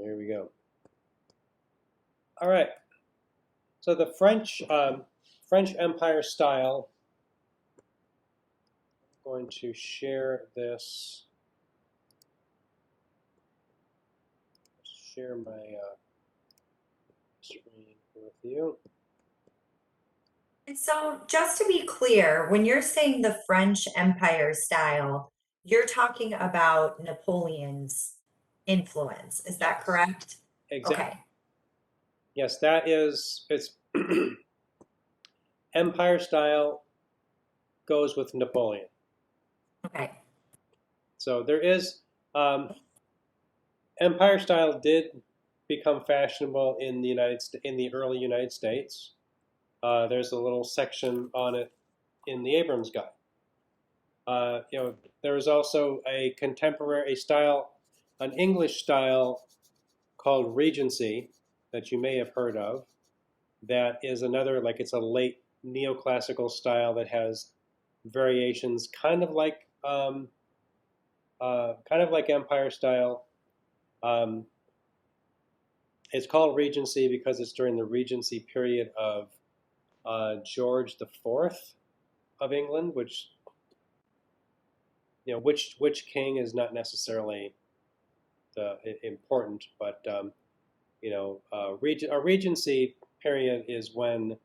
Here we go. All right. So the French Empire style. I'm going to share this. Share my screen with you. And so, just to be clear, when you're saying the French Empire style, you're talking about Napoleon's influence. Is that Yes. correct? Exactly. Okay. Yes, that is. It's Empire style goes with Napoleon. Okay. So there is Empire style did become fashionable in the early United States. There's a little section on it in the Abrams Guide. There is also a contemporary style, an English style called Regency that you may have heard of. That is another, like it's a late neoclassical style that has variations, kind of like Empire style. Um, it's called Regency because it's during the Regency period of George the Fourth of England, which which king is not necessarily important, but a regency period is when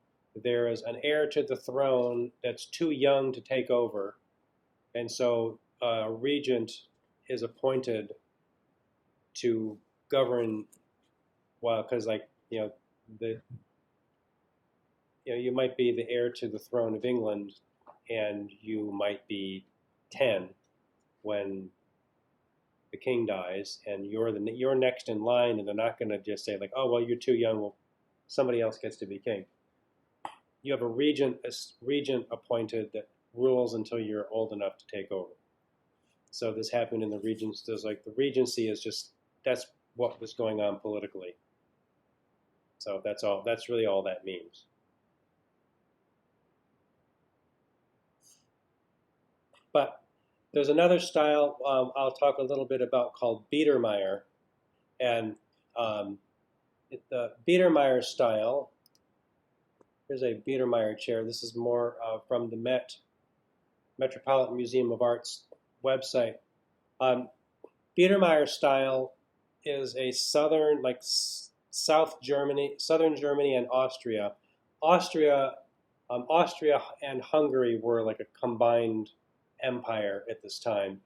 there is an heir to the throne that's too young to take over, and so a regent is appointed to govern. Well, because the you might be the heir to the throne of England, and you might be 10 when the king dies, and you're next in line, and they're not going to just say like, oh well, you're too young. Well, somebody else gets to be king. You have a regent appointed that rules until you're old enough to take over. So this happened in the regents. There's like the regency is just that's what was going on politically. So that's all. That's really all that means. But there's another style I'll talk a little bit about called Biedermeier, and um, the Biedermeier style. Here's a Biedermeier chair. This is more from the Metropolitan Museum of Art's website. Um, Biedermeier style is a southern Germany and Austria. Austria, Austria and Hungary were like a combined empire at this time,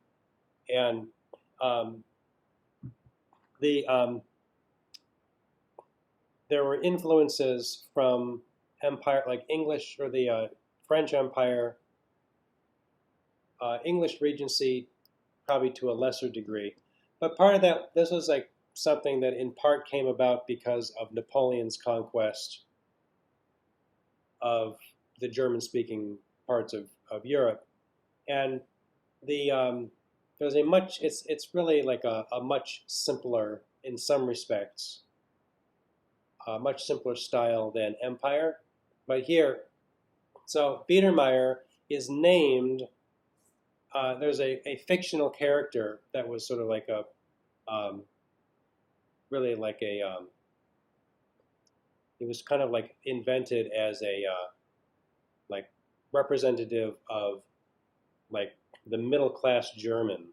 and um, the there were influences from empire like English or the French Empire, English Regency, probably to a lesser degree. But part of that, this was like something that in part came about because of Napoleon's conquest of the German-speaking parts of Europe, and the there's a much it's really like a much simpler in some respects, a much simpler style than Empire. But here, so Biedermeier is named. There's a fictional character that was sort of like a um, really like a it was kind of like invented as a like representative of like the middle class German,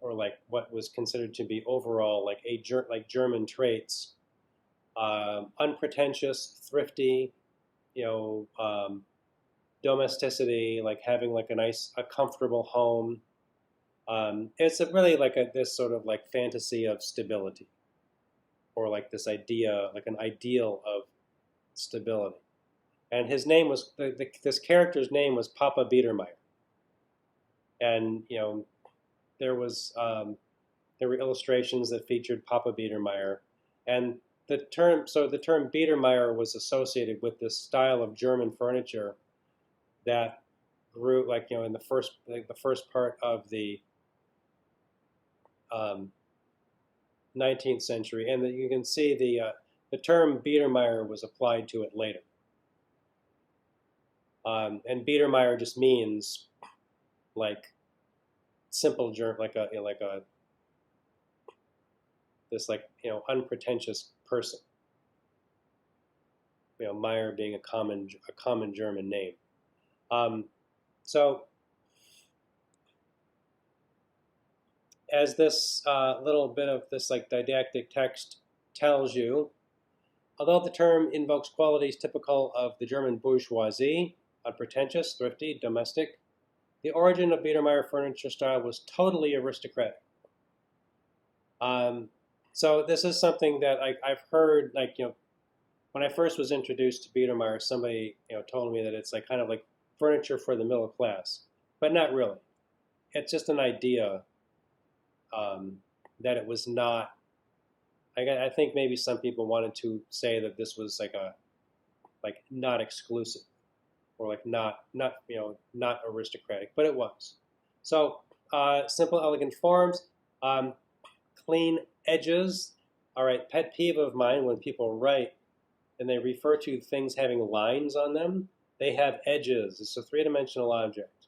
or like what was considered to be overall like like German traits: unpretentious, thrifty, you know, domesticity, like having like a comfortable home. It's really like this sort of like fantasy of stability, or like this idea, like an ideal of stability. And his name was this character's name was Papa Biedermeier, and there was there were illustrations that featured Papa Biedermeier, and the term Biedermeier was associated with this style of German furniture that grew like in the first part of the um, 19th century, and you can see the term Biedermeier was applied to it later. And Biedermeier just means like simple German, like a this like unpretentious person. Meyer being a common German name. Um, so as this little bit of this like didactic text tells you, although the term invokes qualities typical of the German bourgeoisie, unpretentious, thrifty, domestic, the origin of Biedermeier furniture style was totally aristocratic. Um, so this is something that I've heard, like, when I first was introduced to Biedermeier, somebody, told me that it's like kind of like furniture for the middle class, but not really. It's just an idea um, that it was not. I think maybe some people wanted to say that this was like not exclusive, or like not aristocratic, but it was. So simple, elegant forms, um, clean edges. All right, pet peeve of mine when people write and they refer to things having lines on them. They have edges. It's a three-dimensional object.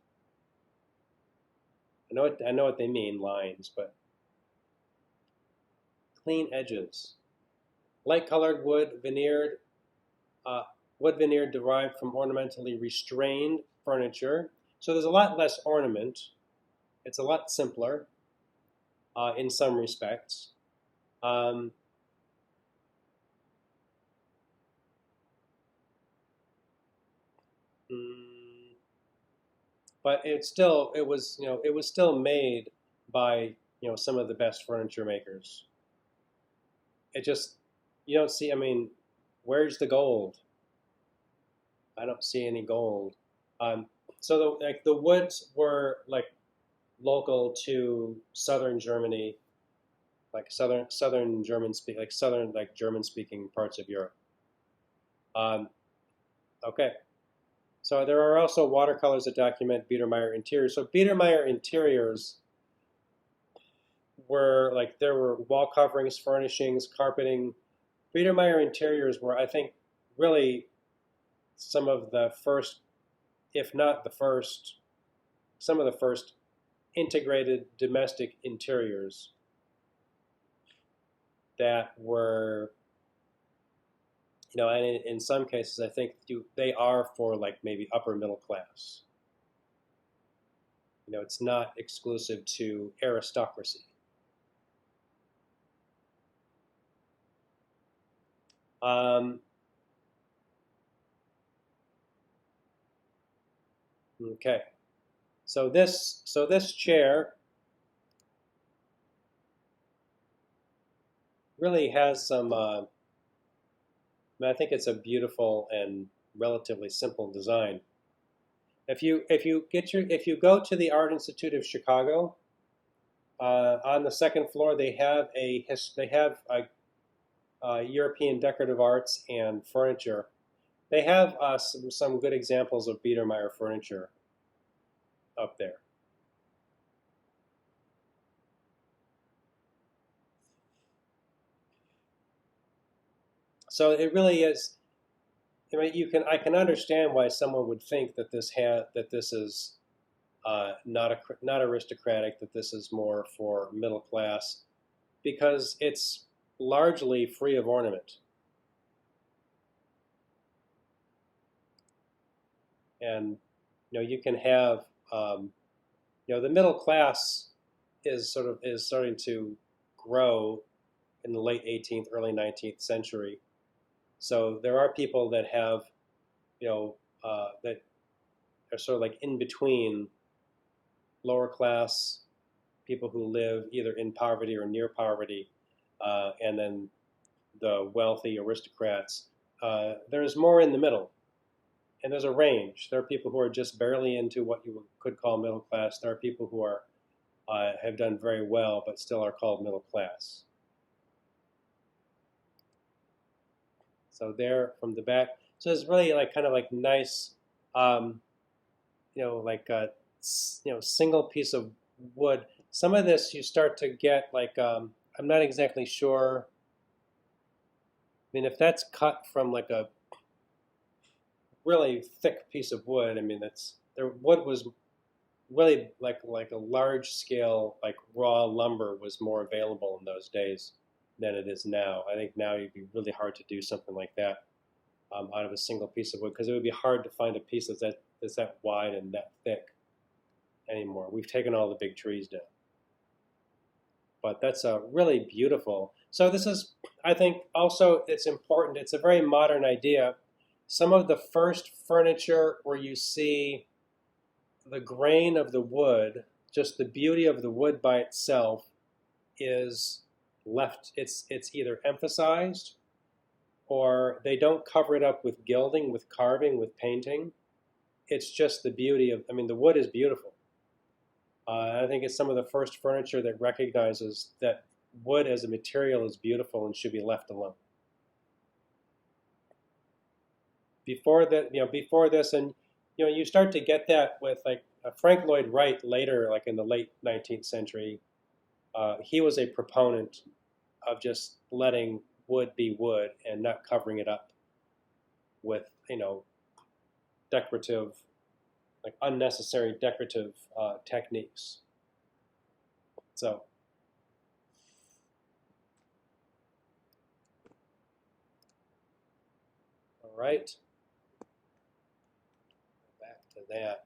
I know what they mean, lines, but clean edges. Light-colored wood veneer derived from ornamentally restrained furniture. So there's a lot less ornament. It's a lot simpler in some respects. Um, mm, but it was still made by some of the best furniture makers. It just you don't see. I mean, where's the gold? I don't see any gold. Um, so the woods were like local to southern Germany, like southern German speak like southern like German speaking parts of Europe. Um, okay, so there are also watercolors that document Biedermeier interiors. So Biedermeier interiors were like there were wall coverings, furnishings, carpeting. Biedermeier interiors were, I think, really some of the first, if not the first, some of the first integrated domestic interiors that were, and in some cases, I think they are for like maybe upper middle class. It's not exclusive to aristocracy. Um, okay, so this chair really has some. I think it's a beautiful and relatively simple design. If you go to the Art Institute of Chicago, on the second floor they have European decorative arts and furniture. They have some good examples of Biedermeier furniture up there. So it really is. I mean, I can understand why someone would think that this is not aristocratic, that this is more for middle class, because it's largely free of ornament. And you can have the middle class is starting to grow in the late 18th, early 19th century. So there are people that have that are sort of like in between lower class people who live either in poverty or near poverty, and then the wealthy aristocrats. There's more in the middle, and there's a range. There are people who are just barely into what you could call middle class. There are people who are have done very well, but still are called middle class. So there from the back. So it's really like kind of like nice, um, like a single piece of wood. Some of this you start to get like I'm not exactly sure. I mean, if that's cut from like a really thick piece of wood, I mean that's the wood was really like a large scale like raw lumber was more available in those days than it is now. I think now it'd be really hard to do something like that out of a single piece of wood, because it would be hard to find a piece that's that wide and that thick anymore. We've taken all the big trees down. But that's really beautiful. So this is, I think, also it's important. It's a very modern idea. Some of the first furniture where you see the grain of the wood, just the beauty of the wood by itself, is left. It's either emphasized, or they don't cover it up with gilding, with carving, with painting. It's just the beauty of. I mean, the wood is beautiful. I think it's some of the first furniture that recognizes that wood as a material is beautiful and should be left alone. Before that, before this, and you start to get that with like Frank Lloyd Wright later, like in the late 19th century. He was a proponent of just letting wood be wood and not covering it up with decorative, like unnecessary decorative techniques. So, all right, back to that.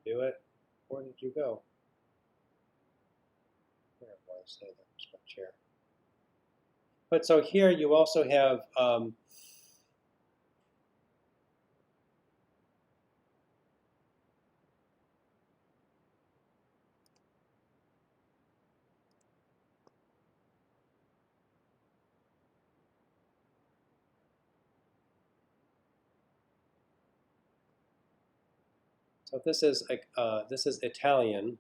Do it. Where did you go? There it was. There was my chair. But so here you also have so this is Italian.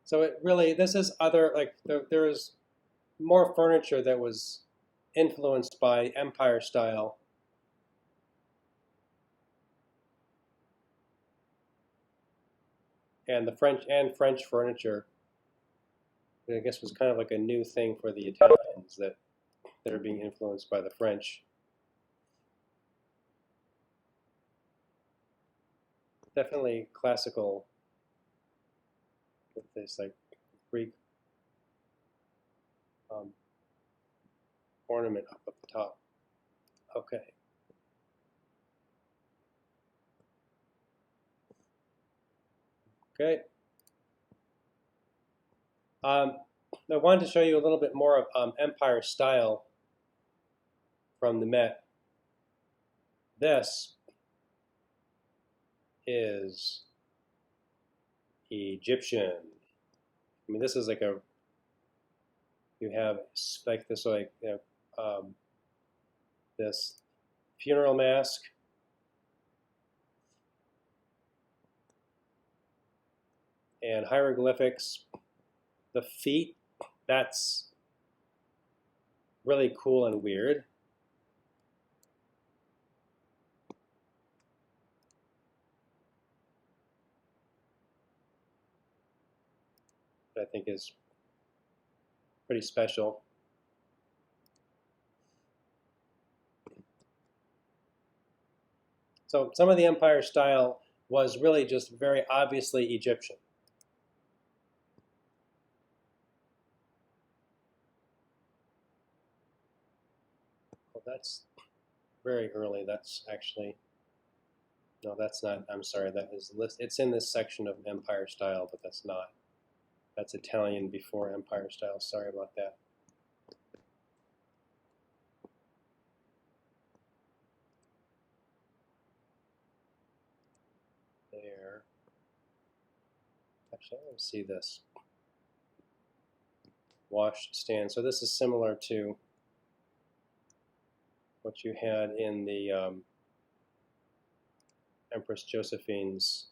So it really, this is other, like there is more furniture that was influenced by Empire style. And the French furniture, I guess, was kind of like a new thing for the Italians that are being influenced by the French. Definitely classical with this like Greek ornament up at the top. Okay. Okay. I wanted to show you a little bit more of Empire style from the Met. This is Egyptian. I mean, this is like you have like this this funeral mask. And hieroglyphics. The feet, that's really cool and weird. I think is pretty special. So some of the Empire style was really just very obviously Egyptian. Well, that's very early. That's actually, no, that's not, I'm sorry, that is it's in this section of Empire style, but that's not. That's Italian before Empire style. Sorry about that. There. Actually, I want to see this. Wash stand. So this is similar to what you had in the Empress Josephine's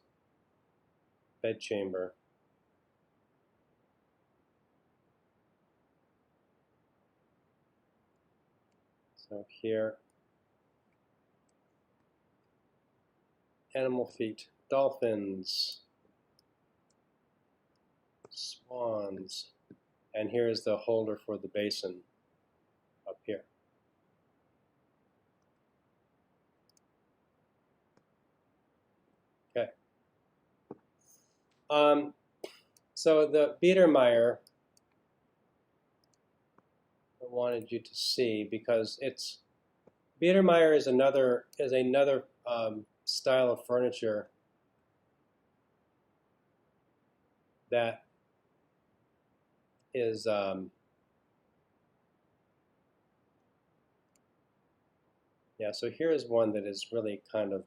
bedchamber. So here, animal feet, dolphins, swans. and here's the holder for the basin up here. Okay. So the Biedermeier I wanted you to see, because it's Biedermeier is another style of furniture that is yeah. So here's one that is really kind of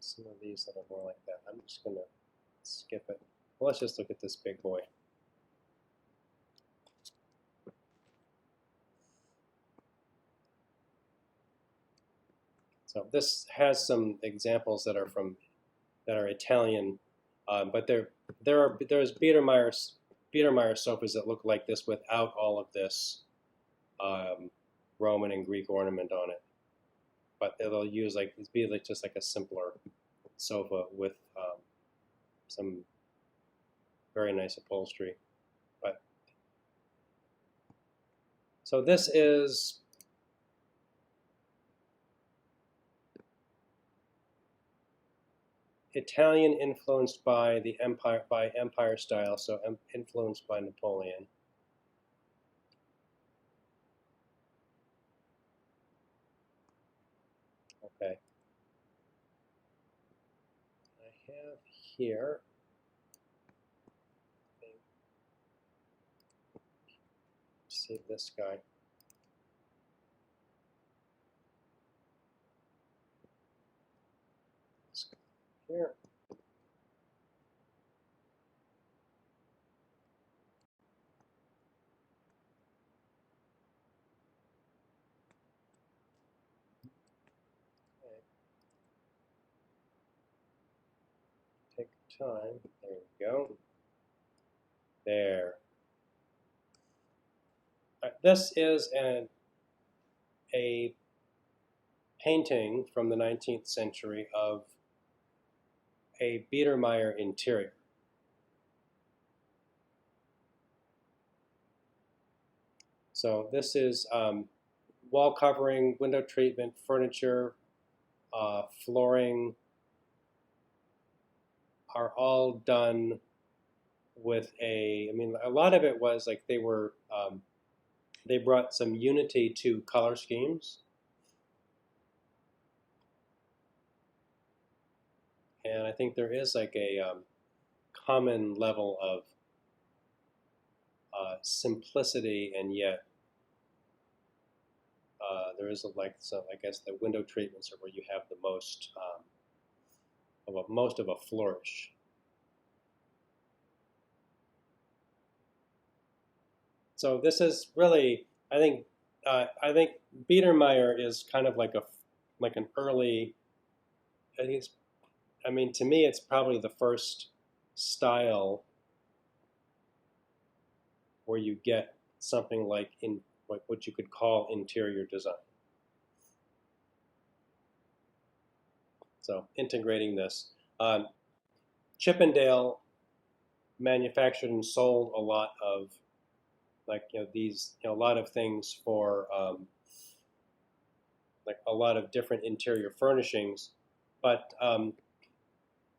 some of these that are more like that. I'm just gonna skip it. Well, let's just look at this big boy. So this has some examples that are Italian, but there's Biedermeier sofas that look like this without all of this Roman and Greek ornament on it. But they'll use just like a simpler sofa with some very nice upholstery. But so this is Italian influenced by the Empire style, so influenced by Napoleon. Okay. I have here. See this guy. This guy here. Take time. There we go. There. This is a painting from the 19th century of a Biedermeier interior. So this is wall covering, window treatment, furniture, flooring are all done with I mean, a lot of it was like they brought some unity to color schemes. And I think there is like a common level of simplicity, and yet there is so I guess the window treatments are where you have the most of a flourish. So this is really, I think Biedermeier is kind of like an early. I think it's, I mean, to me, it's probably the first style where you get something like what you could call interior design. So integrating this, Chippendale manufactured and sold a lot of a lot of things for like a lot of different interior furnishings, but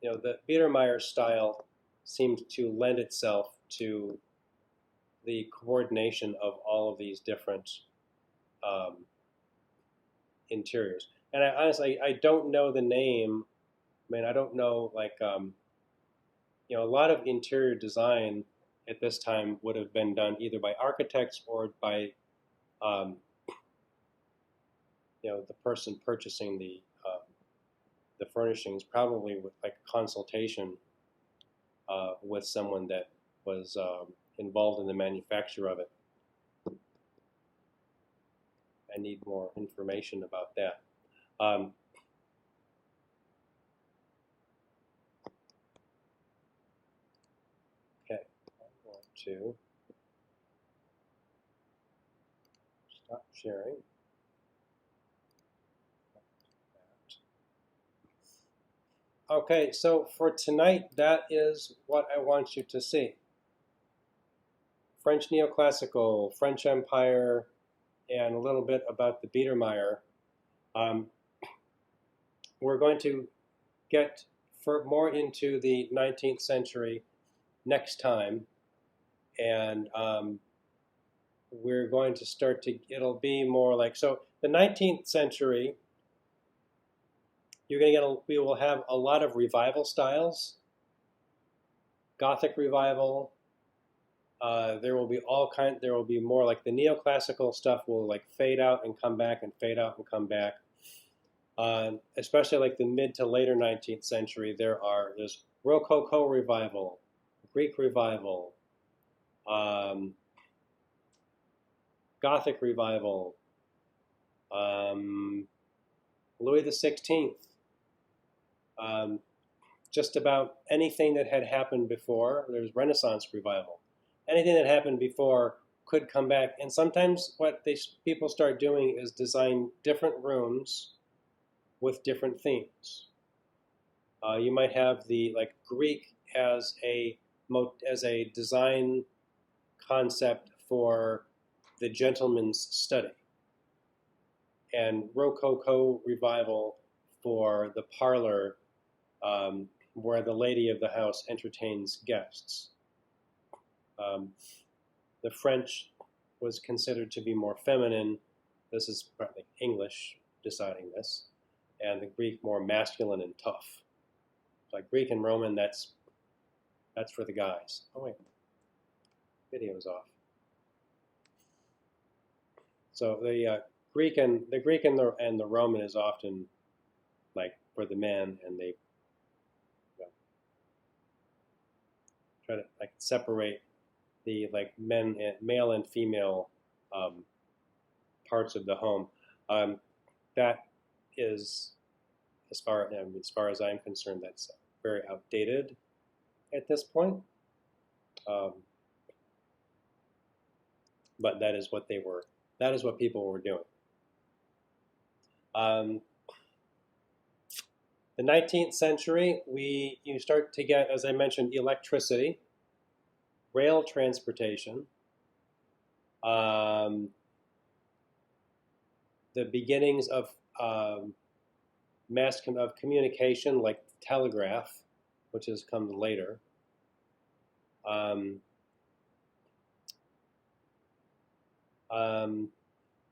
the Biedermeier style seems to lend itself to the coordination of all of these different um, interiors. And I don't know the name. I mean, I don't know a lot of interior design at this time would have been done either by architects or by um, the person purchasing the furnishings, probably with like consultation with someone that was involved in the manufacture of it. I need more information about that. Okay, I want to stop sharing. Okay, so for tonight, that is what I want you to see. French neoclassical, French Empire, and a little bit about the Biedermeier. Um, we're going to get more into the 19th century next time, and we're going to start to, it'll be more like, so the 19th century, we will have a lot of revival styles, Gothic revival. There will be more like the neoclassical stuff will like fade out and come back and fade out and come back. Especially like the mid to later 19th century, there's Rococo revival, Greek revival, um, Gothic revival, Louis the 16th. Just about anything that had happened before. There's Renaissance revival. Anything that happened before could come back. And sometimes what people start doing is design different rooms with different themes. You might have the like Greek as a design concept for the gentleman's study, and Rococo revival for the parlor, where the lady of the house entertains guests. Um, the French was considered to be more feminine. This is partly English deciding this, and the Greek more masculine and tough. Like Greek and Roman, that's for the guys. Oh wait, video's off. So the Greek and the Roman is often like for the men, and they try to like separate the like male and female parts of the home. That is, as far as I'm concerned, that's very outdated at this point. Um, but that is what they were. That is what people were doing. Um, the 19th century, you start to get, as I mentioned, electricity, rail transportation, the beginnings of of communication, like telegraph, which has come later. Um,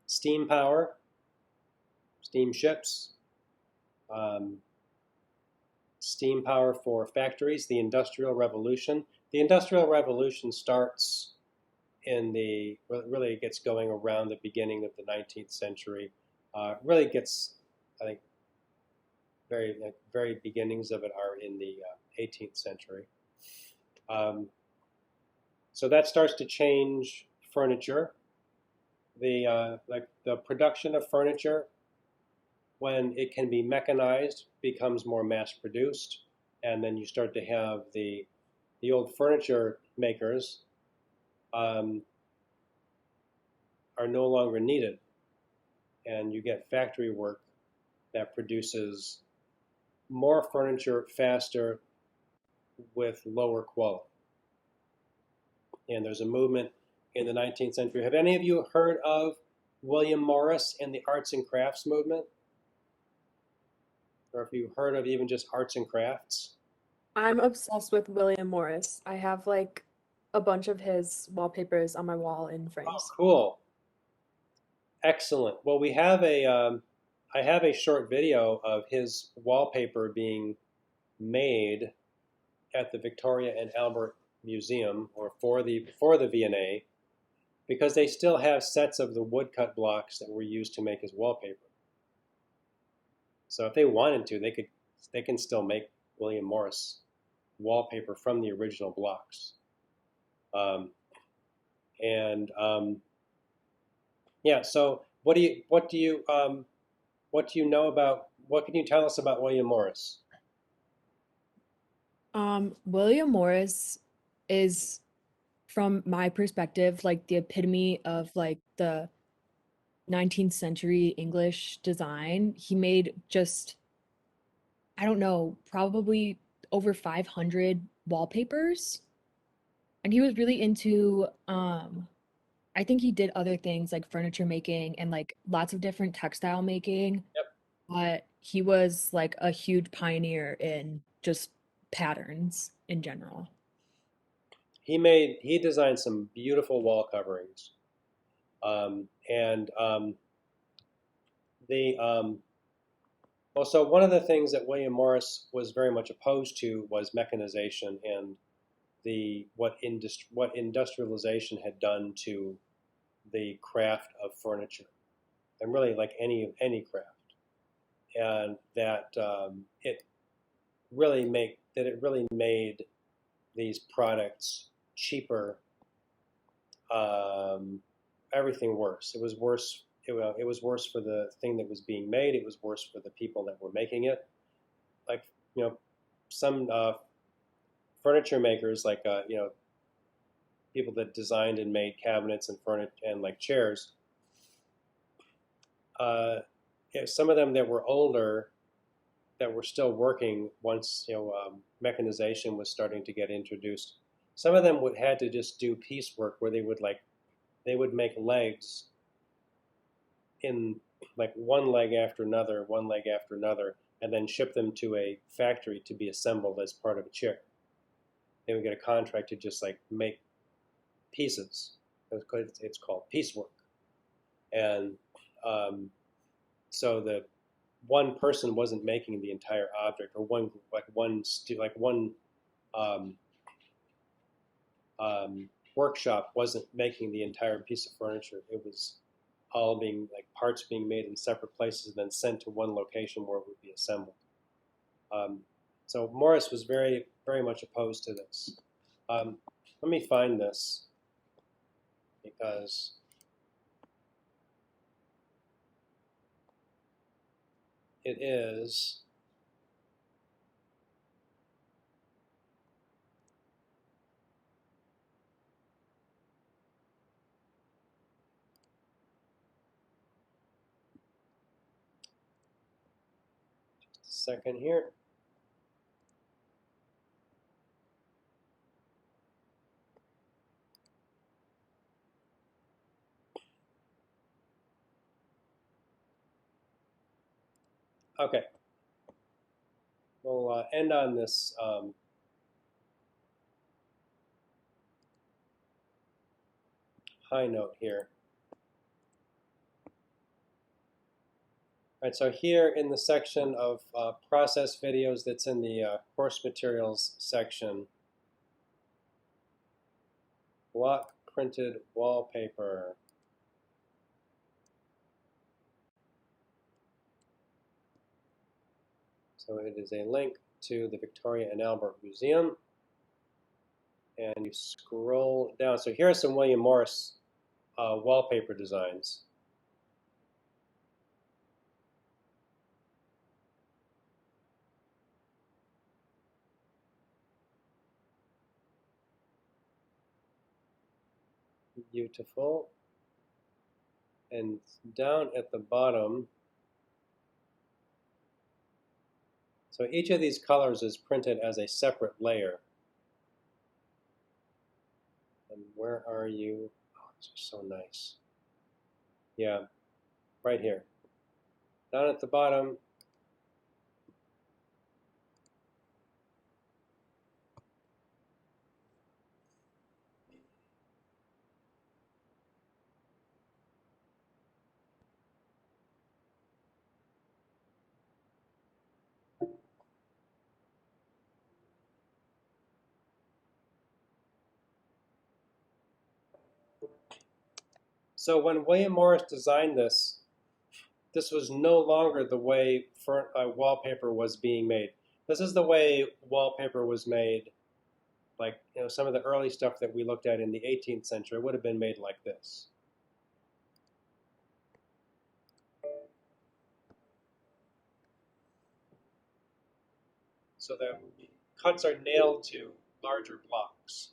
Steam power, steamships, um, steam power for factories, the Industrial Revolution. The Industrial Revolution starts really gets going around the beginning of the 19th century. Really gets, I think, very beginnings of it are in the 18th century. So that starts to change furniture. The production of furniture, when it can be mechanized, becomes more mass produced, and then you start to have the old furniture makers are no longer needed, and you get factory work that produces more furniture faster with lower quality. And there's a movement in the 19th century. Have any of you heard of William Morris and the arts and crafts movement? Or if you've heard of even just arts and crafts? I'm obsessed with William Morris. I have like a bunch of his wallpapers on my wall in Oh, frames. cool. Excellent. Well, I have a short video of his wallpaper being made at the Victoria and Albert Museum, or for the V&A, because they still have sets of the woodcut blocks that were used to make his wallpaper. So if they wanted to, they can still make William Morris wallpaper from the original blocks. And yeah, so what do you know about, what can you tell us about William Morris? William Morris is, from my perspective, like the epitome of like the 19th century English design. He made just I don't know, probably over 500 wallpapers. And he was really into I think he did other things like furniture making and like lots of different textile making, Yep. but he was like a huge pioneer in just patterns in general. He designed some beautiful wall coverings. And the Well, so one of the things that William Morris was very much opposed to was mechanization and what industrialization had done to the craft of furniture, and really like any craft, and that it really made these products cheaper, um, everything worse. It was worse. It was worse for the thing that was being made. It was worse for the people that were making it. Like, you know, some furniture makers, like people that designed and made cabinets and furniture and like chairs. Uh, some of them that were older, that were still working once mechanization was starting to get introduced. Some of them would had to just do piecework where they would make legs in like one leg after another, and then ship them to a factory to be assembled as part of a chair. They would get a contract to just like make pieces. It's called piecework, and um, so the one person wasn't making the entire object, or one um, workshop wasn't making the entire piece of furniture. It was all being like parts being made in separate places and then sent to one location where it would be assembled. Um, so Morris was very much opposed to this. Let me find this because it is. Just a second here. Okay, we'll end on this high note here. All right, so here in the section of process videos that's in the course materials section, block printed wallpaper. So it is a link to the Victoria and Albert Museum. And you scroll down. So here are some William Morris wallpaper designs. Beautiful. And down at the bottom, so each of these colors is printed as a separate layer. And where are you? Oh, these are so nice. Yeah, right here. Down at the bottom, so when William Morris designed this, this was no longer the way wallpaper was being made. This is the way wallpaper was made. Like, some of the early stuff that we looked at in the 18th century would have been made like this. So the cuts are nailed to larger blocks.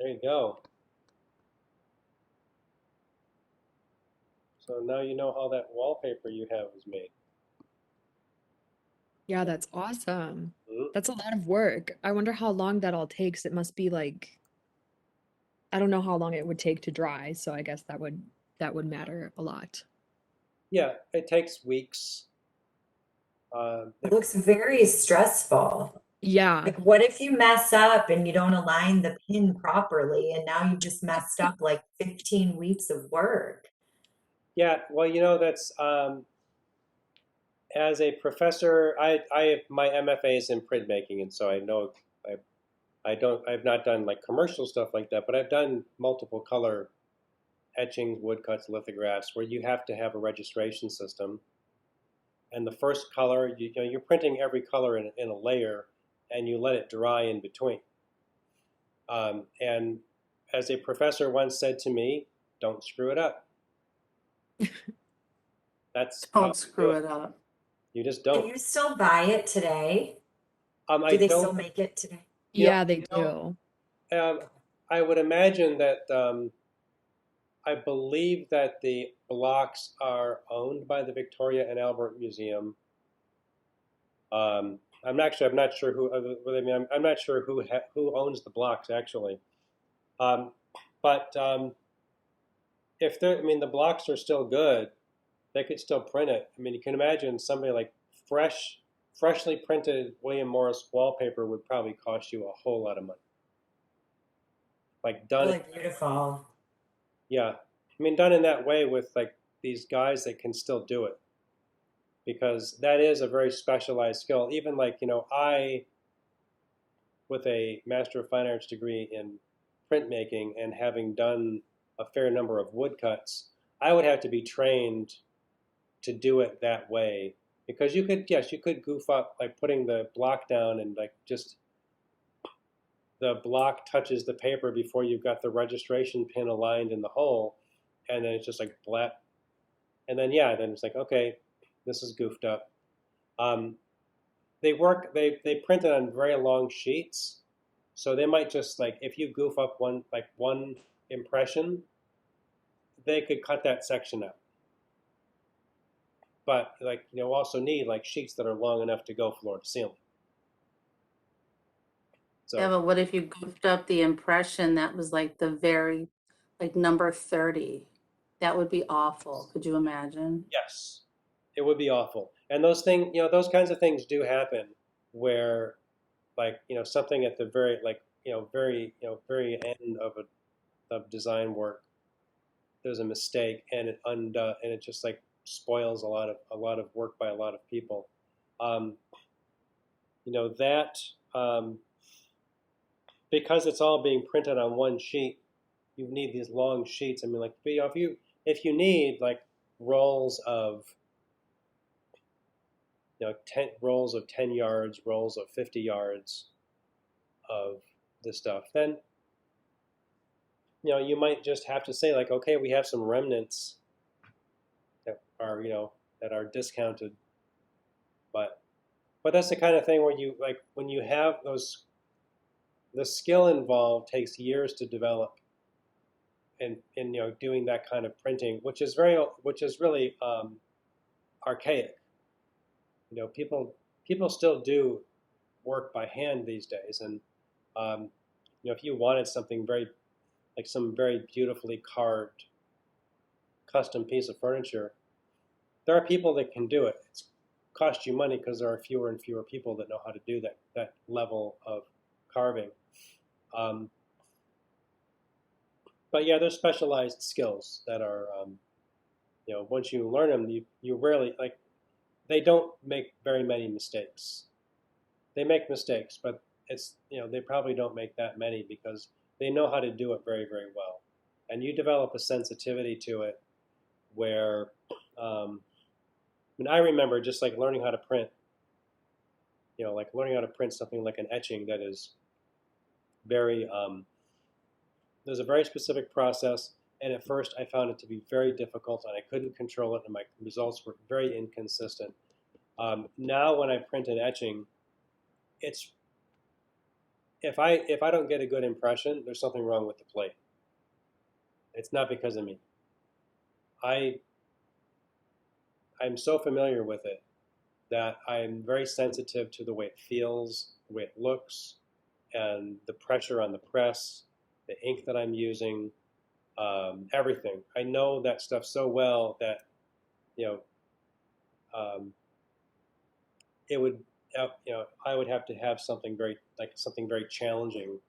There you go. So now you know how that wallpaper you have was made. Yeah, that's awesome. Mhm. That's a lot of work. I wonder how long that all takes. It must be like, I don't know how long it would take to dry, so I guess that would matter a lot. Yeah, it takes weeks. It looks very stressful. Yeah. Like, what if you mess up and you don't align the pin properly and now you just messed up like 15 weeks of work? Yeah, well, that's as a professor, I my MFA is in printmaking, and so I know I I've not done like commercial stuff like that, but I've done multiple color etchings, woodcuts, lithographs, where you have to have a registration system. And the first color, you're printing every color in a layer, and you let it dry in between. And as a professor once said to me, "Don't screw it up." That's how Don't you do screw it. it up. You just Can don't. you still buy it today? I Do they don't. still make it today? Yeah, they You know, do. I would imagine that I believe that the blocks are owned by the Victoria and Albert Museum. I'm not sure who. I mean, I'm not sure who owns the blocks actually. Um, but if they're, I mean, the blocks are still good. They could still print it. I mean, you can imagine somebody like freshly printed William Morris wallpaper would probably cost you a whole lot of money. Like done, Really beautiful. yeah. I mean, done in that way with like these guys that can still do it, because that is a very specialized skill. Even like, I, with a Master of Fine Arts degree in printmaking and having done a fair number of woodcuts, I would have to be trained to do it that way, because yes, you could goof up like putting the block down and like just the block touches the paper before you've got the registration pin aligned in the hole, and then it's just like blap, and then yeah, then it's like, okay, this is goofed up. Um, they print it on very long sheets, so they might just like, if you goof up one impression, they could cut that section out. But like, also need like sheets that are long enough to go floor to ceiling. Yeah, So but what if you goofed up the impression that was like like number 30? That would be awful. Could you imagine? yes, it would be awful. And those kinds of things do happen, where like, something at the very like, very end of design work, there's a mistake, and and it just like spoils a lot of work by a lot of people. Um, that because it's all being printed on one sheet, you need these long sheets. I mean, like, if you need like rolls of 10 rolls of 10 yards, rolls of 50 yards of this stuff, then you might just have to say like, okay, we have some remnants that are discounted, but that's the kind of thing where you like, when you have those, the skill involved takes years to develop, in doing that kind of printing, which is really archaic. People still do work by hand these days, and um, if you wanted something very, like some very beautifully carved custom piece of furniture, there are people that can do it. It's cost you money because there are fewer and fewer people that know how to do that level of carving. Um, but yeah, there's specialized skills that are, once you learn them, you rarely like, they don't make very many mistakes. They make mistakes, but they probably don't make that many because they know how to do it very, very well. And you develop a sensitivity to it where, I mean, I remember just like learning how to print, like learning how to print something like an etching that is very, there's a very specific process. And at first I found it to be very difficult, and I couldn't control it, and my results were very inconsistent. Now when I print an etching, it's if I don't get a good impression, there's something wrong with the plate. It's not because of me. I I'm so familiar with it that I'm very sensitive to the way it feels, the way it looks, and the pressure on the press, the ink that I'm using, everything. I know that stuff so well that you know um, it would I would have to have something very challenging,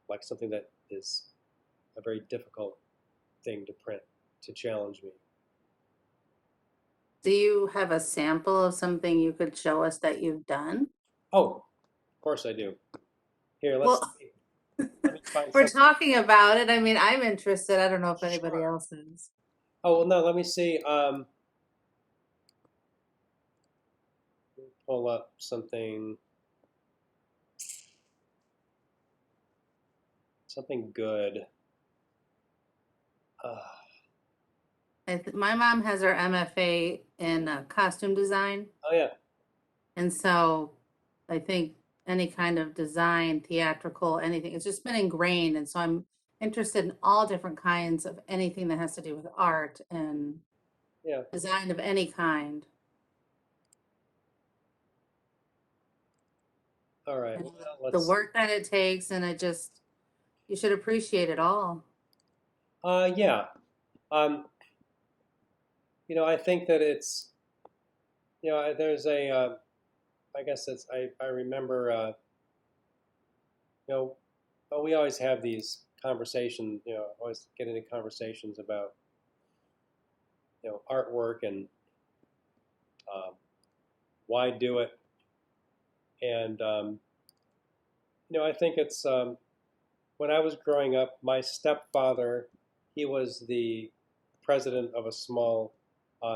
like something that is a very difficult thing to print to challenge me. Do you have a sample of something you could show us that you've done? Oh, of course I do. Here, Well, let me find we're something. talking about it. I mean, I'm interested. I don't know if anybody Sure. else is. Oh well, no. Let me see. Pull up something good. Uh, My mom has her MFA in costume design. oh yeah. And so I think any kind of design, theatrical, anything, it's just been ingrained. And so I'm interested in all different kinds of anything that has to do with art and Yeah. design of any kind. All right. And Well, the let's. work that it takes, and you should appreciate it all. Yeah. Um, I think that it's. There's a. I guess it's. I remember. You know, well, we always have these conversations. Always get into conversations about artwork and um, why do it, and I think it's when I was growing up, my stepfather, he was the president of a small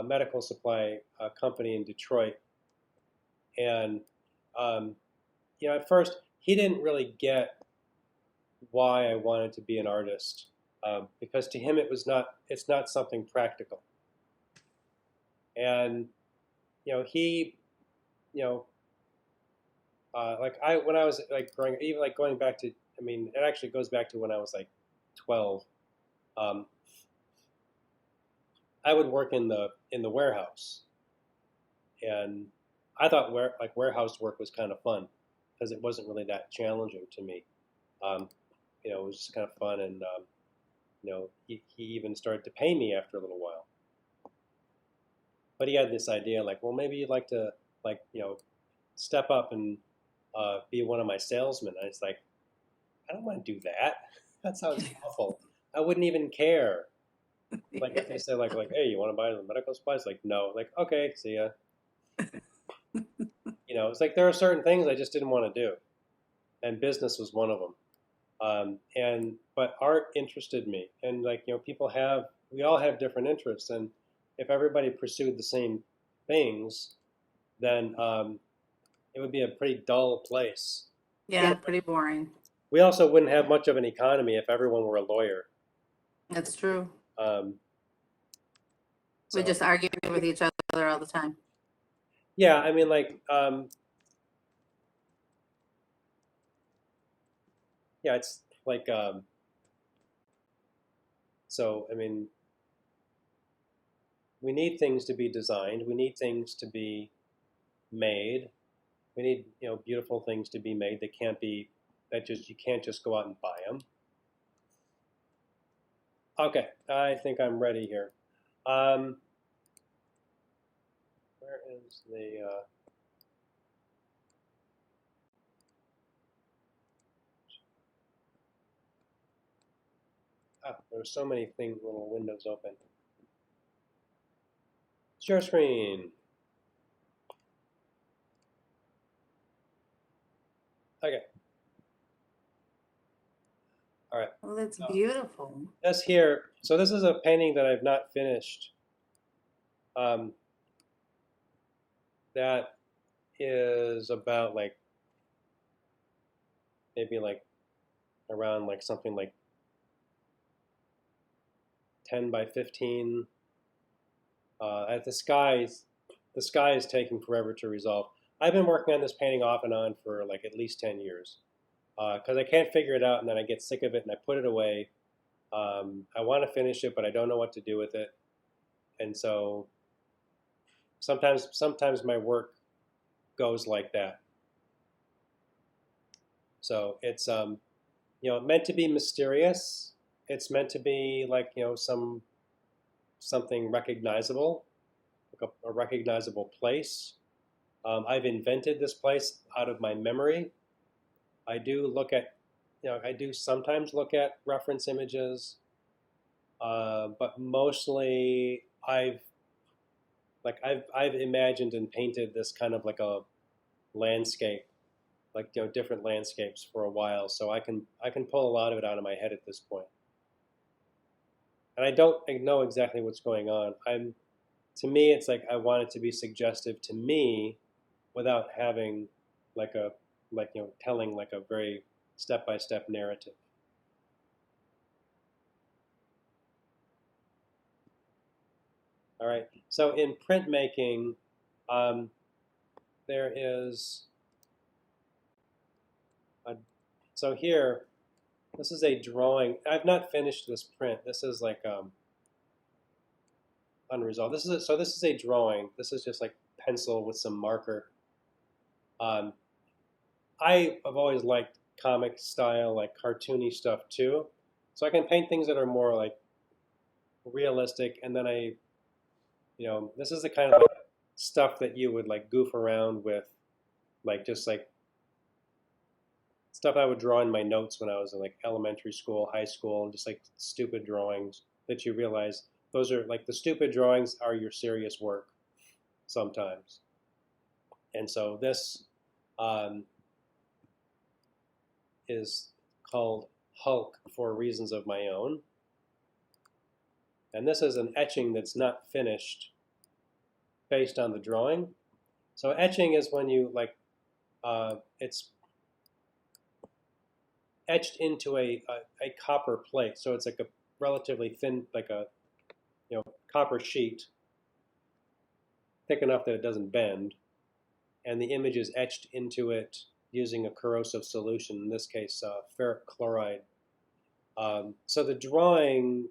medical supply company in Detroit, and um, at first he didn't really get why I wanted to be an artist because to him it's not something practical, and he you know like when I was like growing even like going back to I mean it actually goes back to when I was like 12. Um, I would work in the warehouse, and I thought warehouse work was kind of fun because it wasn't really that challenging to me. Um, it was just kind of fun, and he even started to pay me after a little while. But he had this idea like, well, maybe you'd like to like step up and be one of my salesmen. And it's like, I don't want to do that. That sounds awful. I wouldn't even care. Like if they say like, hey, you want to buy the medical supplies? Like, no. Like, okay, see ya. It's like there are certain things I just didn't want to do, and business was one of them. But art interested me, and like we all have different interests, and if everybody pursued the same things, then it would be a pretty dull place. Yeah, pretty boring. We also wouldn't have much of an economy if everyone were a lawyer. That's true. Um, We so just argue with each other all the time. yeah, I mean like yeah, it's like so I mean we need things to be designed. We need things to be made. We need beautiful things to be made that can't be that just you can't just go out and buy them. Okay, I think I'm ready here. Where is the there's so many things, little windows open. Share screen. Okay. All right. Oh, that's beautiful. This here. So this is a painting that I've not finished. Um, that is about like maybe like around like something like 10 by 15. The sky is taking forever to resolve. I've been working on this painting off and on for like at least 10 years because I can't figure it out, and then I get sick of it and I put it away. I want to finish it, but I don't know what to do with it, and so sometimes my work goes like that. So it's meant to be mysterious. It's meant to be like something recognizable, like a recognizable place. I've invented this place out of my memory. I do look at, I do sometimes look at reference images, but mostly I've imagined and painted this kind of like a landscape, like different landscapes for a while. So I can pull a lot of it out of my head at this point. And I don't know exactly what's going on. To me, it's like I want it to be suggestive to me without having like telling like a very step-by-step narrative. All right. So in printmaking, there is so here, this is a drawing. I've not finished this print. This is like unresolved. This is a drawing. This is just like pencil with some marker. Um, I have always liked comic style, like cartoony stuff too. So I can paint things that are more like realistic, and then this is the kind of like stuff that you would like goof around with, like just like stuff I would draw in my notes when I was in like elementary school, high school, just like stupid drawings that you realize those are like the stupid drawings are your serious work sometimes. And so this is called Hulk for reasons of my own. And this is an etching that's not finished based on the drawing. So etching is when you like, it's etched into a copper plate. So it's like a relatively thin, like a copper sheet, thick enough that it doesn't bend, and the image is etched into it using a corrosive solution, in this case ferric chloride. So the drawing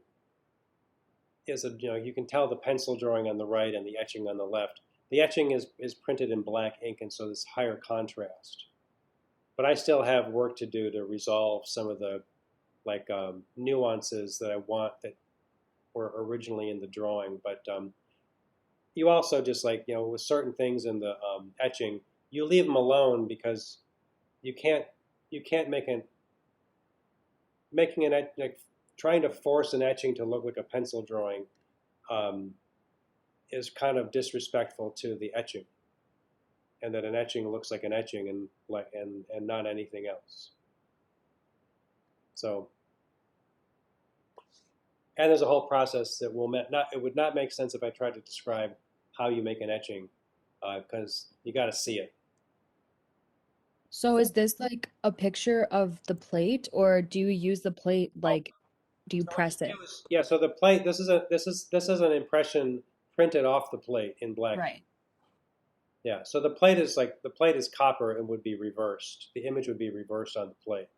is you can tell the pencil drawing on the right and the etching on the left. The etching is printed in black ink, and so there's higher contrast. But I still have work to do to resolve some of the like nuances that I want that were originally in the drawing. But you also just like with certain things in the etching, you leave them alone because you can't making an like trying to force an etching to look like a pencil drawing is kind of disrespectful to the etching, and that an etching looks like an etching and not anything else. So, and there's a whole process that it would not make sense if I tried to describe how you make an etching, because you got to see it. So is this like a picture of the plate, or do you use the plate like do you press it? Yeah. So the plate. This is an impression printed off the plate in black. Right. Yeah. So the plate is copper and would be reversed. The image would be reversed on the plate.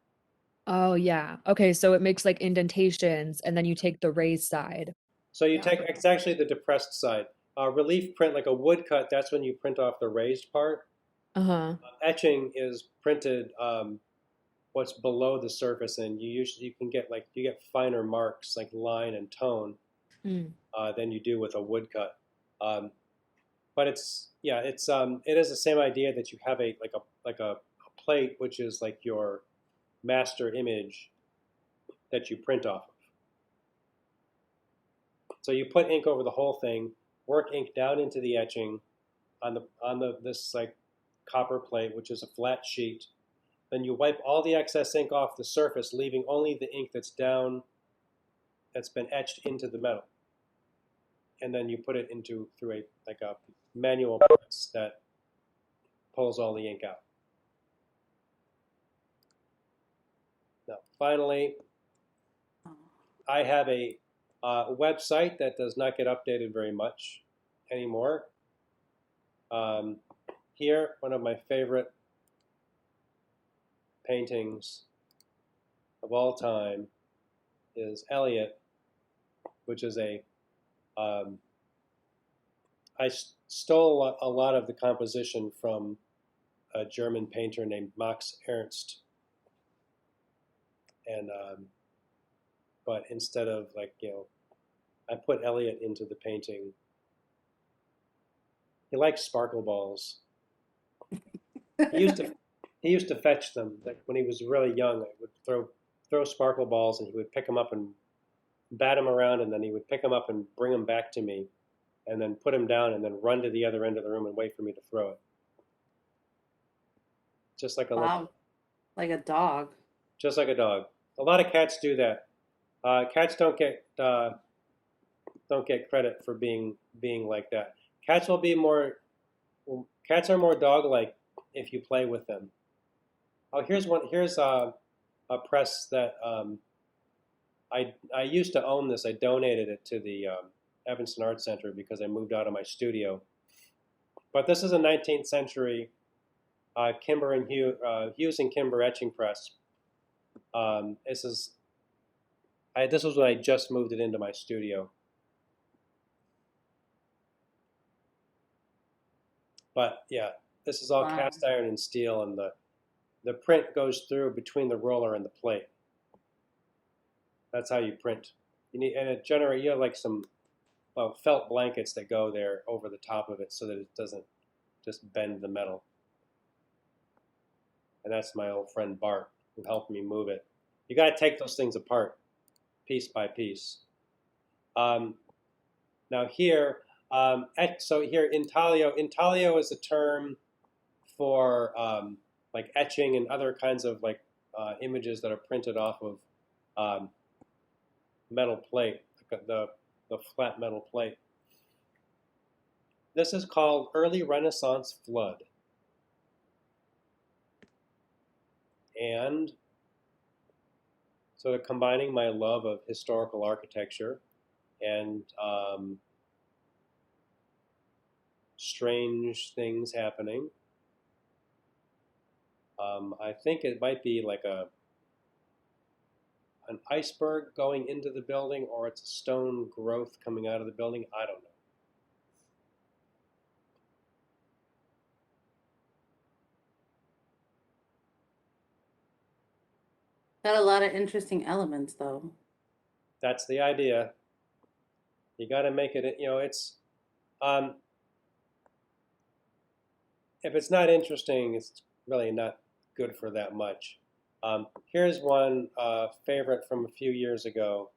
Oh yeah. Okay, so it makes like indentations and then you take the raised side. So it's actually the depressed side. Relief print, like a woodcut, that's when you print off the raised part. Uh-huh. Etching is printed what's below the surface, and you get finer marks like line and tone Mm. than you do with a woodcut. But it is the same idea that you have a plate, which is like your master image that you print off of. So you put ink over the whole thing, work ink down into the etching on this like copper plate, which is a flat sheet. Then you wipe all the excess ink off the surface, leaving only the ink that's been etched into the metal. And then you put it through a manual press that pulls all the ink out. Now, finally, I have a website that does not get updated very much anymore. here, one of my favorite paintings of all time is Elliot, which is um, I stole a lot of the composition from a German painter named Max Ernst, and but instead of I put Elliot into the painting. He likes sparkle balls. He used to he used to fetch them. Like when he was really young, I would throw sparkle balls, and he would pick them up and bat them around, and then he would pick them up and bring them back to me, and then put them down, and then run to the other end of the room and wait for me to throw it. Just like a Wow, like a dog. just like a dog. A lot of cats do that. Cats don't get credit for being like that. Cats will be more. Cats are more dog-like if you play with them. Oh, here's one. Here's a press that I used to own this. I donated it to the Evanston Art Center because I moved out of my studio. But this is a 19th century Kimber and Hughes and Kimber etching press. This was when I just moved it into my studio. But yeah, this is all Wow. cast iron and steel, and the print goes through between the roller and the plate. That's how you print. You have like some felt blankets that go there over the top of it so that it doesn't just bend the metal. And that's my old friend Bart who helped me move it. You got to take those things apart, piece by piece. Now here, so here intaglio is a term for like etching and other kinds of images that are printed off of metal plate, like the flat metal plate. This is called Early Renaissance Flood. And sort of combining my love of historical architecture and strange things happening. I think it might be like an iceberg going into the building, or it's a stone growth coming out of the building. I don't know. Got a lot of interesting elements, though. That's the idea. You got to make it. It's if it's not interesting, it's really not good for that much. Here's one favorite from a few years ago,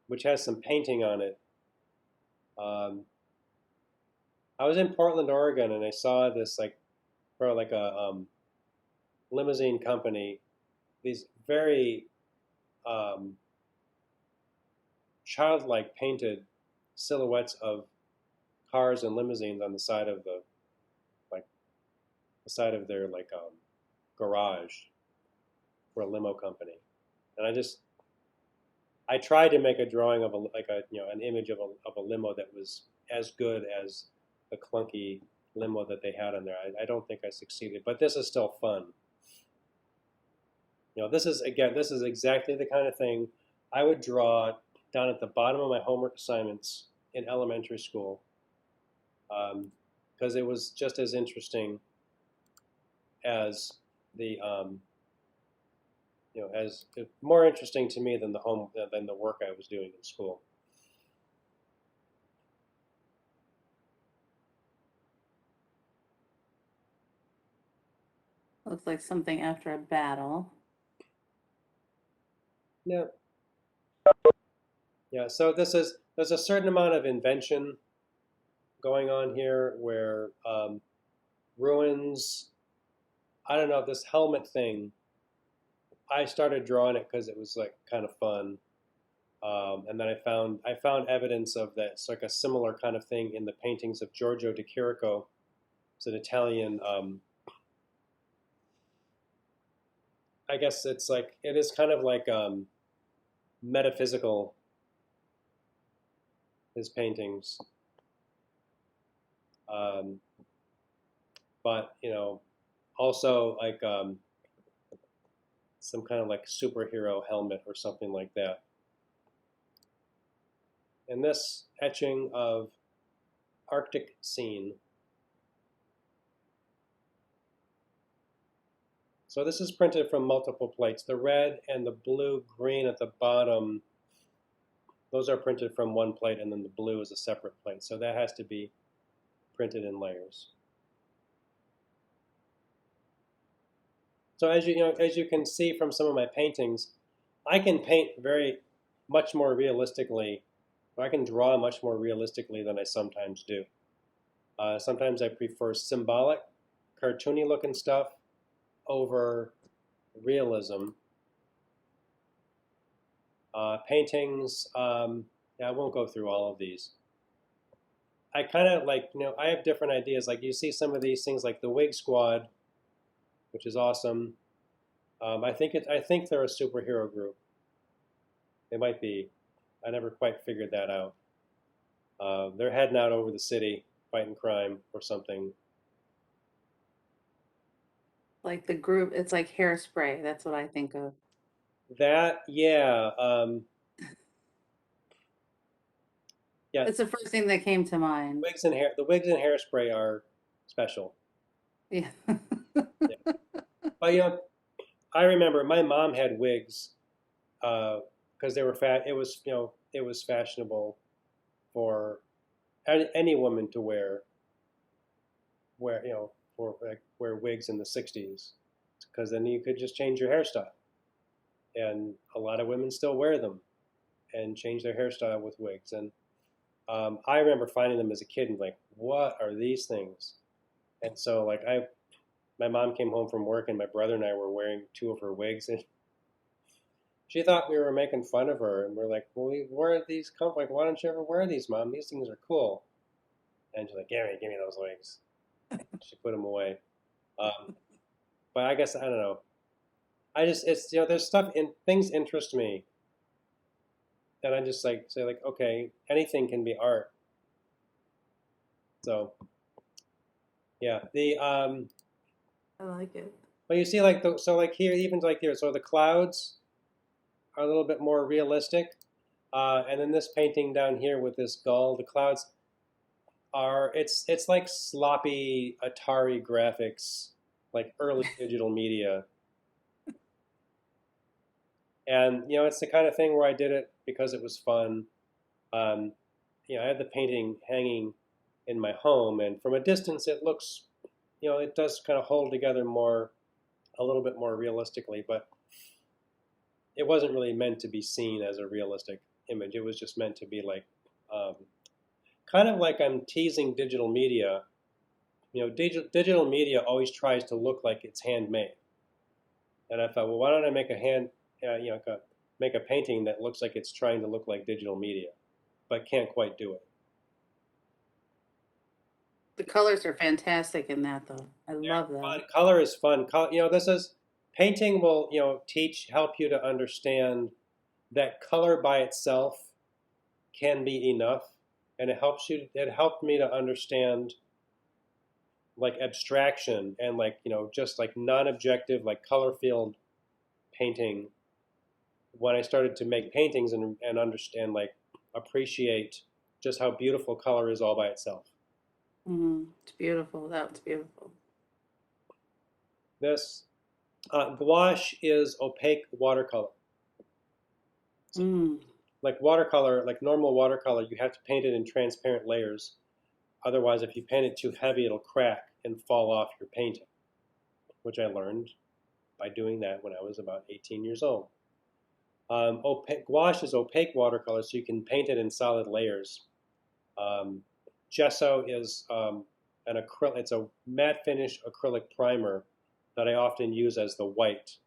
which has some painting on it. I was in Portland, Oregon, and I saw this for a limousine company, these very childlike painted silhouettes of cars and limousines on the side of their garage for a limo company, and I tried to make a drawing of an image of a limo that was as good as the clunky limo that they had on there. I don't think I succeeded, but this is still fun. This is exactly the kind of thing I would draw down at the bottom of my homework assignments in elementary school, because it was just as interesting as as more interesting to me than the work I was doing in school. Looks like something after a battle. Yeah. Yeah. So there's a certain amount of invention going on here where ruins. I don't know, this helmet thing. I started drawing it because it was kind of fun, and then I found evidence of that. It's like a similar kind of thing in the paintings of Giorgio de Chirico. It's an Italian. I guess it is kind of metaphysical. His paintings. but also like some kind of like superhero helmet or something like that. And this etching of Arctic scene. So this is printed from multiple plates. The red and the blue green at the bottom, those are printed from one plate, and then the blue is a separate plate. So that has to be printed in layers. So as you can see from some of my paintings, I can paint much more realistically. I can draw much more realistically than I sometimes do. Sometimes I prefer symbolic, cartoony looking stuff over realism. Paintings, yeah, I won't go through all of these. I kind of like, I have different ideas. Like you see some of these things like the Wig Squad, which is awesome. I think they're a superhero group. They might be. I never quite figured that out. They're heading out over the city, fighting crime or something. Like the group, it's like Hairspray. That's what I think of. That, yeah, yeah. It's the first thing that came to mind. The wigs and hairspray are special. Yeah. Yeah. But I remember my mom had wigs because they were fat. It was fashionable for any woman to wear wigs in the '60s, because then you could just change your hairstyle, and a lot of women still wear them and change their hairstyle with wigs. And I remember finding them as a kid and like, what are these things? And so like my mom came home from work and my brother and I were wearing two of her wigs, and she thought we were making fun of her, and we're like, well, where did these come from? Like, why don't you ever wear these, Mom? These things are cool. And she's like, give me those wigs. She put them away. But I guess I don't know. It's there's things interest me, and I just like say like, okay, anything can be art. So yeah, I like it. but you see like like here, even like here, so the clouds are a little bit more realistic, and then this painting down here with this gull, the clouds are it's like sloppy Atari graphics, like early digital media. And it's the kind of thing where I did it because it was fun. Um, I had the painting hanging in my home, and from a distance, it looks, it does kind of hold together a little bit more realistically, but it wasn't really meant to be seen as a realistic image. It was just meant to be like, kind of like I'm teasing digital media. Digital media always tries to look like it's handmade, and I thought, well, why don't I make make a painting that looks like it's trying to look like digital media, but can't quite do it. The colors are fantastic in that, though. I love Fun. that. Color is fun. This is painting will help you to understand that color by itself can be enough, and it helped me to understand like abstraction and like just like non-objective like color field painting when I started to make paintings and understand, like, appreciate just how beautiful color is all by itself. It's beautiful. That was beautiful. This gouache is opaque watercolor. Mm. Like watercolor, like normal watercolor, you have to paint it in transparent layers. Otherwise, if you paint it too heavy, it'll crack and fall off your painting, which I learned by doing that when I was about 18 years old. Gouache is opaque watercolor, so you can paint it in solid layers. Gesso is it's a matte finish acrylic primer that I often use as the white.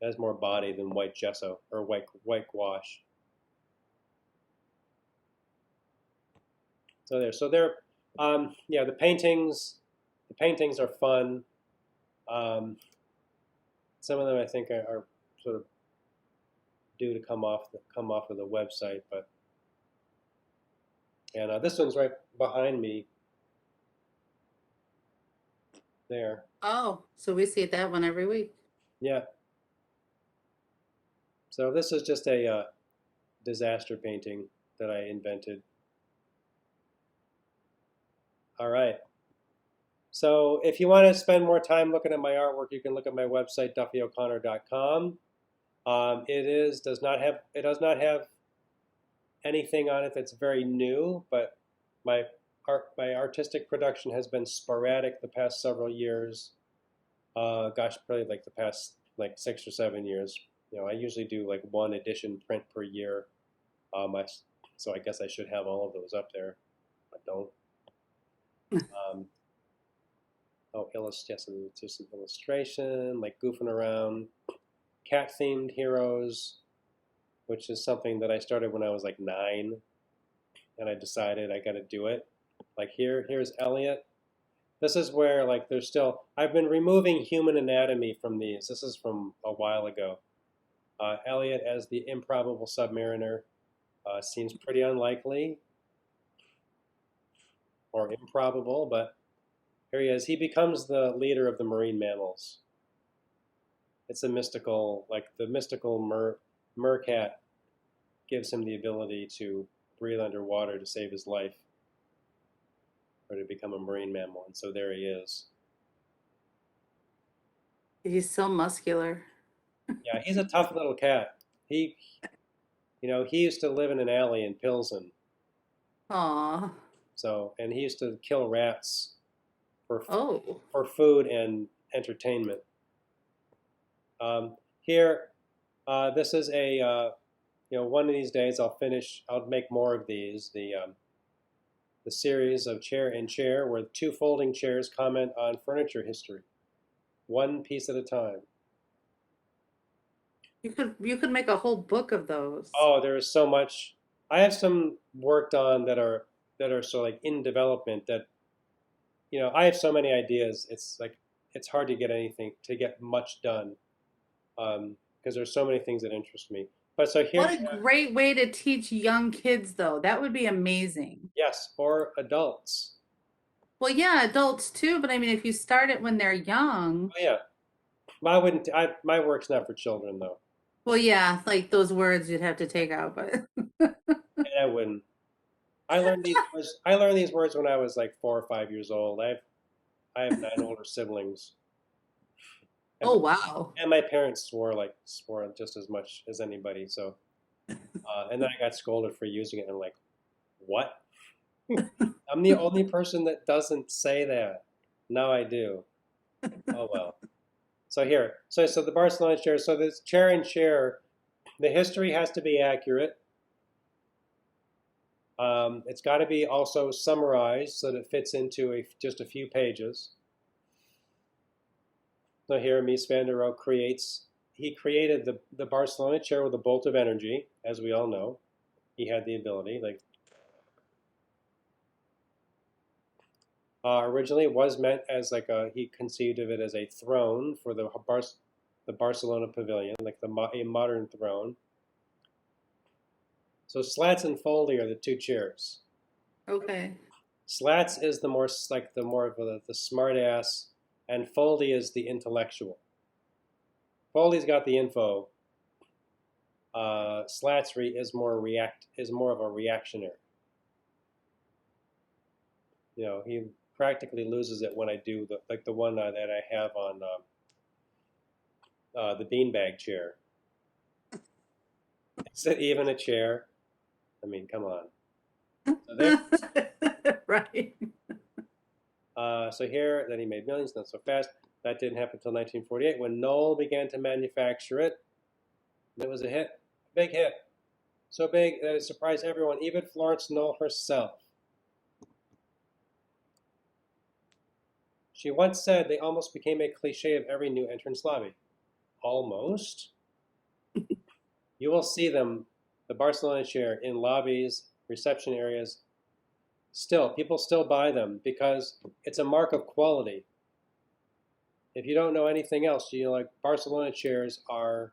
It has more body than white gesso or white gouache. So they're yeah, the paintings are fun. Some of them I think are sort of due to come off of the website, but this one's right behind me. there. Oh, so we see that one every week. Yeah. So this is just a disaster painting that I invented. All right. So if you want to spend more time looking at my artwork, you can look at my website, duffyoconnor.com. It does not have anything on it that's very new, but my my artistic production has been sporadic the past several years. Gosh, probably like the past like 6 or 7 years. I usually do like one edition print per year. So I guess I should have all of those up there. I don't. Um, yes, just some illustration, like goofing around, cat-themed heroes, which is something that I started when I was like 9, and I decided I got to do it. Like here's Elliot. This is where like there's still I've been removing human anatomy from these. This is from a while ago. Elliot as the improbable submariner seems pretty unlikely or improbable, but here he is. He becomes the leader of the marine mammals. It's a mystical, like the mystical mercat gives him the ability to breathe underwater to save his life or to become a marine mammal. And so there he is. He's so muscular. Yeah, he's a tough little cat. He used to live in an alley in Pilsen. Aw. And he used to kill rats for Oh. for food and entertainment. Here, this is one of these days I'll make more of these. The series of Chair and Chair, where 2 folding chairs comment on furniture history, one piece at a time. You could make a whole book of those. Oh, there is so much. I have some worked on that are sort of like in development that, I have so many ideas. It's like it's hard to get much done, because there's so many things that interest me. But so here, What a great way to teach young kids, though. That would be amazing. yes, for adults. Well, yeah, adults too, but I mean, if you start it when they're young, Oh yeah, my work's not for children though. well, yeah, like those words you'd have to take out, but And I wouldn't. I learned these words when I was like 4 or 5 years old. I have 9 older siblings, and oh wow. and my parents swore just as much as anybody. So, and then I got scolded for using it. And I'm like, what? I'm the only person that doesn't say that. Now I do. Oh well. So here, so the Barcelona chair. So this chair and chair, the history has to be accurate. It's got to be also summarized so that it fits into just a few pages. So here, Mies van der Rohe created the Barcelona chair with a bolt of energy, as we all know. He had the ability. Originally, it was meant as he conceived of it as a throne for the Barcelona pavilion, like a modern throne. So slats and foldy are the 2 chairs. Okay. Slats is the more of the smart ass, and foldy is the intellectual. Foldy's got the info. Slats is more of a reactionary. He practically loses it when I do the one that I have on the beanbag chair. Is it even a chair? I mean, come on. So there. Right. So here, then he made millions, not so fast. That didn't happen until 1948 when Knoll began to manufacture it. And it was a hit, a big hit. So big that it surprised everyone, even Florence Knoll herself. She once said they almost became a cliche of every new entrance lobby. Almost. You will see them, the Barcelona chair, in lobbies, reception areas. Still, people still buy them because it's a mark of quality. If you don't know anything else, Barcelona chairs are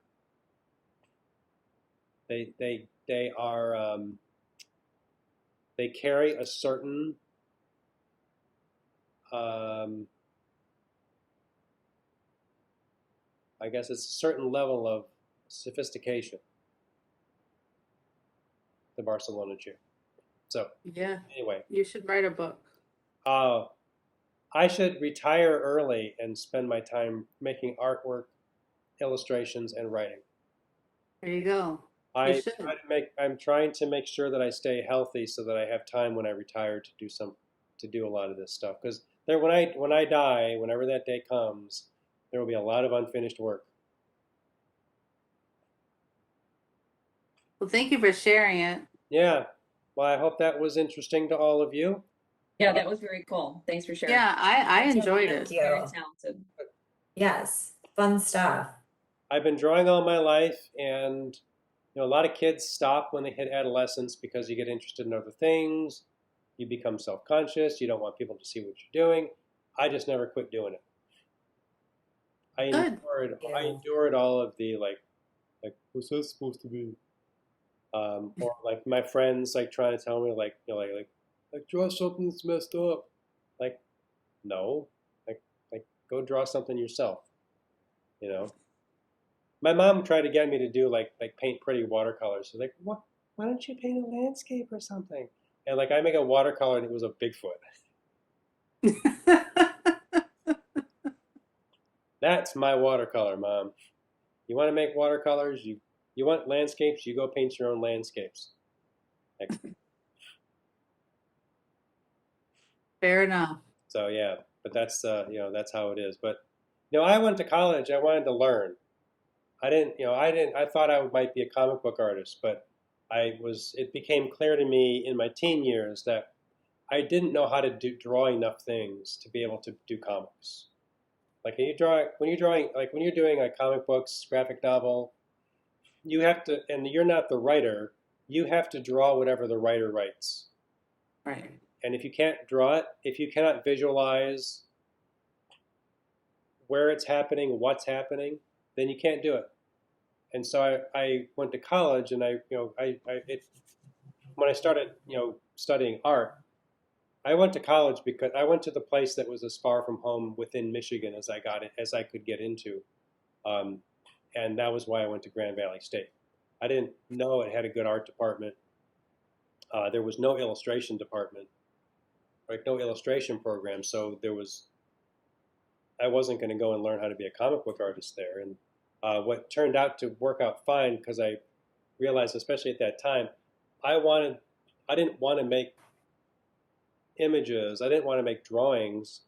they carry a certain I guess it's a certain level of sophistication, the Barcelona Jew. So Yeah, anyway, you should write a book. uh, I should retire early and spend my time making artwork, illustrations, and writing. There you go. You I try should. to make. I'm trying to make sure that I stay healthy so that I have time when I retire to do a lot of this stuff. Because there, when I die, whenever that day comes, there will be a lot of unfinished work. Well, thank you for sharing it. Yeah. Well, I hope that was interesting to all of you. Yeah, that was very cool. Thanks for sharing. Yeah, I enjoyed Thank it. you. Very talented. Yes, fun stuff. I've been drawing all my life, and a lot of kids stop when they hit adolescence because you get interested in other things. You become self-conscious. You don't want people to see what you're doing. I just never quit doing it. Good. I endured all of the like what's this supposed to be? Or like my friends like trying to tell me like draw something that's messed up. Like no, like go draw something yourself. You know. My mom tried to get me to do like paint pretty watercolors. She's like, what? Why don't you paint a landscape or something? And like I make a watercolor and it was a Bigfoot. That's my watercolor, Mom. You want to make watercolors? You want landscapes? You go paint your own landscapes. Like, Fair enough. so yeah, but that's that's how it is. But I went to college. I wanted to learn. I thought I might be a comic book artist, but it became clear to me in my teen years that I didn't know how to draw enough things to be able to do comics. Like when you're doing like comic books, graphic novel, you have to, and you're not the writer, you have to draw whatever the writer writes. Right. And if you can't draw it, if you cannot visualize where it's happening, what's happening, then you can't do it. And so I went to college, and when I started studying art, I went to college because I went to the place that was as far from home within Michigan as I could get into, and that was why I went to Grand Valley State. I didn't know it had a good art department. There was no illustration department, like no illustration program, so I wasn't going to go and learn how to be a comic book artist there. And what turned out to work out fine, because I realized, especially at that time, I didn't want to make images. I didn't want to make drawings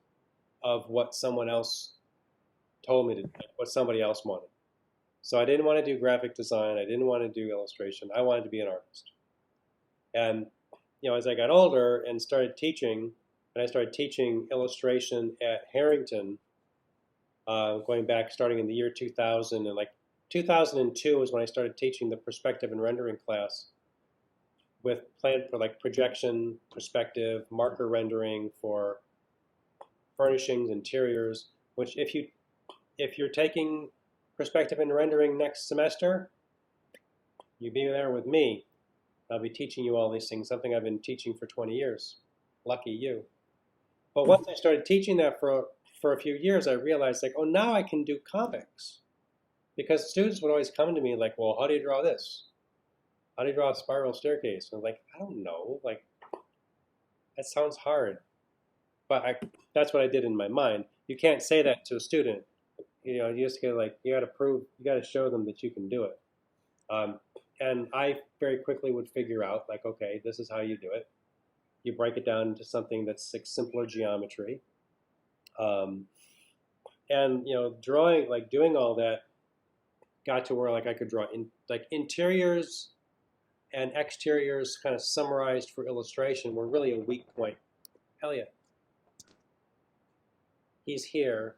of what someone else told me to, what somebody else wanted. So I didn't want to do graphic design. I didn't want to do illustration. I wanted to be an artist. And as I got older and started teaching, and I started teaching illustration at Harrington, going back, starting in the year 2000, and like 2002 was when I started teaching the perspective and rendering class, with plan for like projection, perspective, marker rendering for furnishings, interiors. Which if you're taking perspective and rendering next semester, you be there with me. I'll be teaching you all these things, something I've been teaching for 20 years. Lucky you. But once I started teaching that for a few years, I realized like, oh, now I can do comics. Because students would always come to me like, well, how do you draw this? How do you draw a spiral staircase? And I'm like, I don't know. Like, that sounds hard. But that's what I did in my mind. You can't say that to a student. You just gotta you gotta show them that you can do it. And I very quickly would figure out like, okay, this is how you do it. You break it down into something that's like simpler geometry. And drawing, like doing all that, got to where like I could draw like interiors and exteriors kind of summarized for illustration were really a weak point. Elliot, he's here.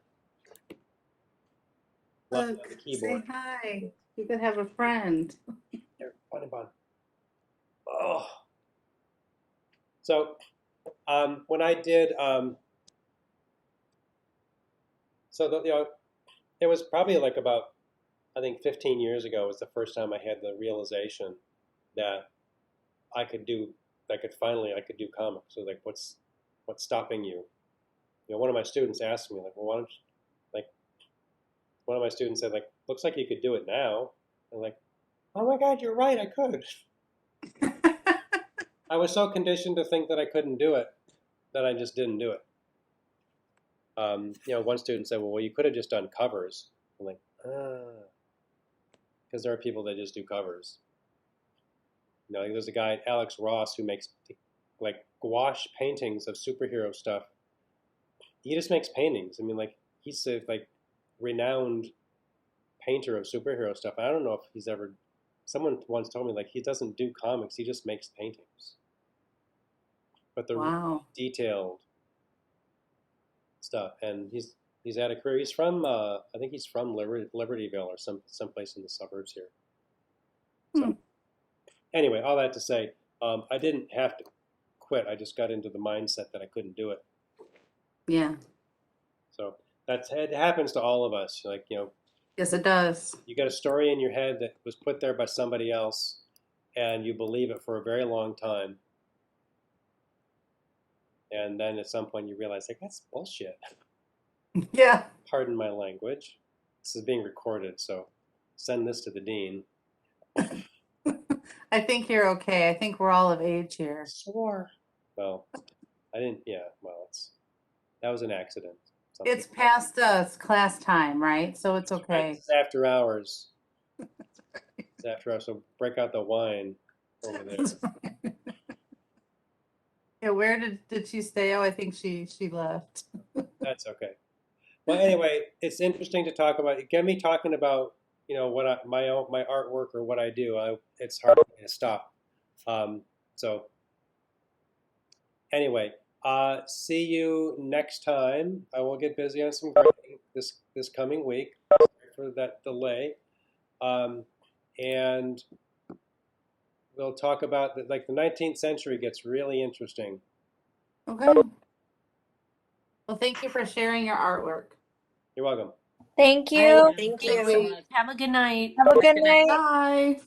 Look, On the say keyboard. hi. You could have a friend. Here, bun. Oh. So when I did, it was probably like about, I think 15 years ago was the first time I had the realization that I could do comics. So like, what's stopping you? One of my students asked me like, well, why don't you, like, one of my students said, like, looks like you could do it now. I'm like, oh my God, you're right, I could. I was so conditioned to think that I couldn't do it that I just didn't do it. One student said, well, you could have just done covers. I'm like, because there are people that just do covers. Like there's a guy, Alex Ross, who makes like gouache paintings of superhero stuff. He just makes paintings. I mean, like he's a like renowned painter of superhero stuff. I don't know if he's ever. Someone once told me like he doesn't do comics. He just makes paintings. But they're really detailed stuff, and he's had a career. He's from I think he's from Libertyville or someplace in the suburbs here. So anyway, all that to say, I didn't have to quit. I just got into the mindset that I couldn't do it. Yeah. So it happens to all of us. Like Yes, it does. You got a story in your head that was put there by somebody else, and you believe it for a very long time. And then at some point you realize, like, that's bullshit. Yeah. Pardon my language. This is being recorded, so send this to the dean. I think you're okay. I think we're all of age here. Swore. Well, I didn't. Yeah. Well, that was an accident. It's past class time, right? So it's okay. It's after hours. It's after hours. So break out the wine over there. Yeah. Where did she stay? Oh, I think she left. That's okay. Well, anyway, it's interesting to talk about. Get me talking about what my artwork or what I do. It's hard for me to stop. So anyway, see you next time. I will get busy on some grading this coming week. Sorry for that delay, and we'll talk about the 19th century gets really interesting. Okay. Well, thank you for sharing your artwork. You're welcome. Thank you. Thank Thanks so you. much. Have a good night. Have a good night. Bye.